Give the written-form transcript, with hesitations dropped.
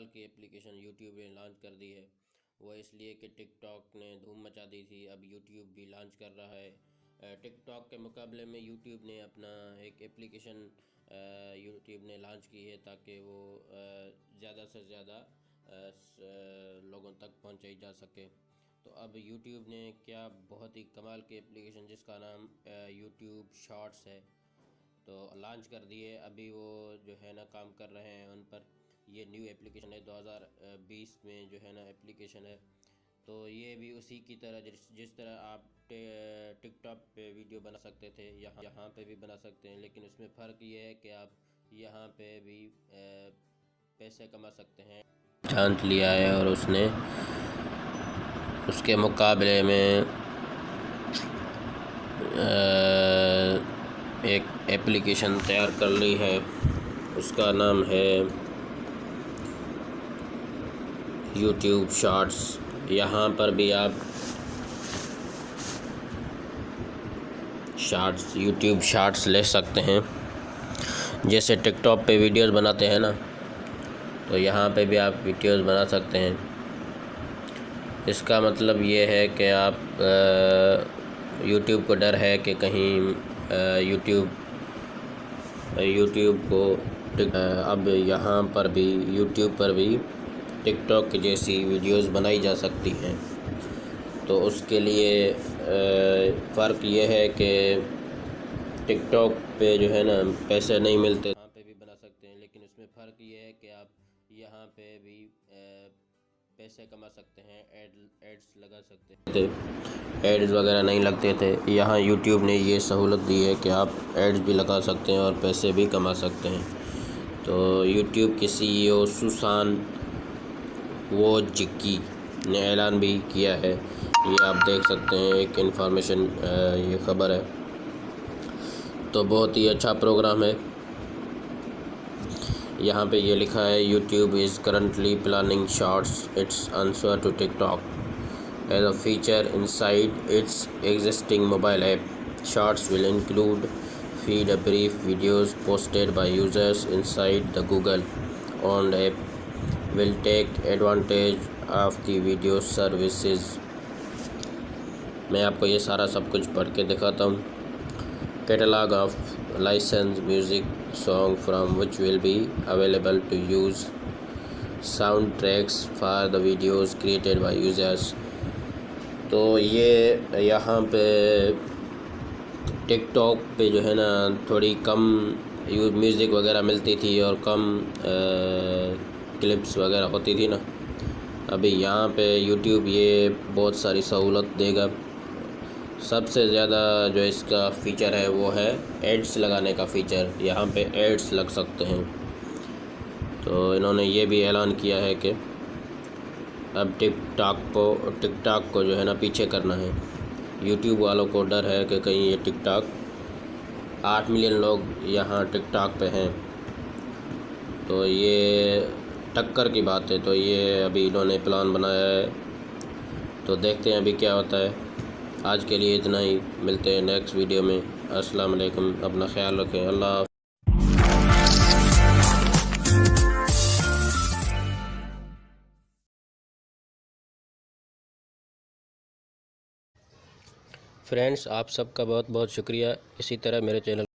कमाल की application YouTube ने लॉन्च कर दी है। वो इसलिए कि टिकटॉक ने धूम मचा दी थी, अब यूट्यूब भी लॉन्च कर रहा है। टिकटॉक के मुकाबले में यूट्यूब ने अपना एक एप्लीकेशन यूट्यूब ने लॉन्च की है ताकि वो ज़्यादा से ज़्यादा लोगों तक पहुंचाई जा सके। तो अब यूट्यूब ने क्या बहुत ही कमाल की एप्लीकेशन जिसका नाम यूट्यूब शॉर्ट्स है तो लॉन्च कर दिए। अभी वो जो है ना काम कर रहे हैं उन पर। ये न्यू एप्लीकेशन है, 2020 में जो है ना एप्लीकेशन है। तो ये भी उसी की तरह जिस तरह आप टिकटॉक पे वीडियो बना सकते थे, यहाँ पे भी बना सकते हैं, लेकिन उसमें फ़र्क ये है कि आप यहाँ पे भी पैसे कमा सकते हैं। जान लिया है और उसने उसके मुकाबले में एक एप्लीकेशन तैयार कर ली है, उसका नाम है यूट्यूब शॉर्ट्स। यहाँ पर भी आप यूट्यूब शॉर्ट्स ले सकते हैं। जैसे टिकटॉक पे वीडियोस बनाते हैं ना, तो यहाँ पे भी आप वीडियोस बना सकते हैं। इसका मतलब ये है कि आप यूट्यूब को डर है कि कहीं यूट्यूब को अब यहाँ पर भी यूट्यूब पर भी टिकटॉक की जैसी वीडियोस बनाई जा सकती हैं। तो उसके लिए फ़र्क ये है कि टिकटॉक पे जो है ना पैसे नहीं मिलते, यहाँ पे भी बना सकते हैं, लेकिन उसमें फ़र्क ये है कि आप यहाँ पे भी पैसे कमा सकते हैं, एड्स लगा सकते थे। एड्स वगैरह नहीं लगते थे। यहाँ यूट्यूब ने ये सहूलत दी है कि आप एड्स भी लगा सकते हैं और पैसे भी कमा सकते हैं। तो यूट्यूब के CEO सुसान वोजिकी ने ऐलान भी किया है। ये आप देख सकते हैं, एक इन्फॉर्मेशन ये ख़बर है। तो बहुत ही अच्छा प्रोग्राम है। यहाँ पे ये लिखा है YouTube is currently planning shorts it's answer to TikTok as a feature inside its existing mobile app. Shorts will include feed a brief videos posted by users inside the Google owned app will take advantage of the video services। मैं आपको ये सारा सब कुछ पढ़ के दिखाता हूँ। Catalogue of licence music song from which will be available to use sound tracks for the videos created by users. तो ये यहाँ पे टिकटॉक पे जो है ना थोड़ी कम म्यूज़िक वगैरह मिलती थी और कम क्लिप्स वगैरह होती थी ना। अभी यहाँ पे यूट्यूब ये बहुत सारी सहूलत देगा। सबसे ज़्यादा जो इसका फ़ीचर है वो है एड्स लगाने का फ़ीचर। यहाँ पे एड्स लग सकते हैं। तो इन्होंने ये भी ऐलान किया है कि अब टिकटॉक को जो है ना पीछे करना है। यूट्यूब वालों को डर है कि कहीं ये टिकटॉक 8 मिलियन लोग यहाँ टिकटॉक पे हैं, तो ये टक्कर की बात है। तो ये अभी इन्होंने प्लान बनाया है, तो देखते हैं अभी क्या होता है। आज के लिए इतना ही, मिलते हैं नेक्स्ट वीडियो में। अस्सलाम वालेकुम, अपना ख्याल रखें। अल्लाह। फ्रेंड्स, आप सबका बहुत बहुत शुक्रिया। इसी तरह मेरे चैनल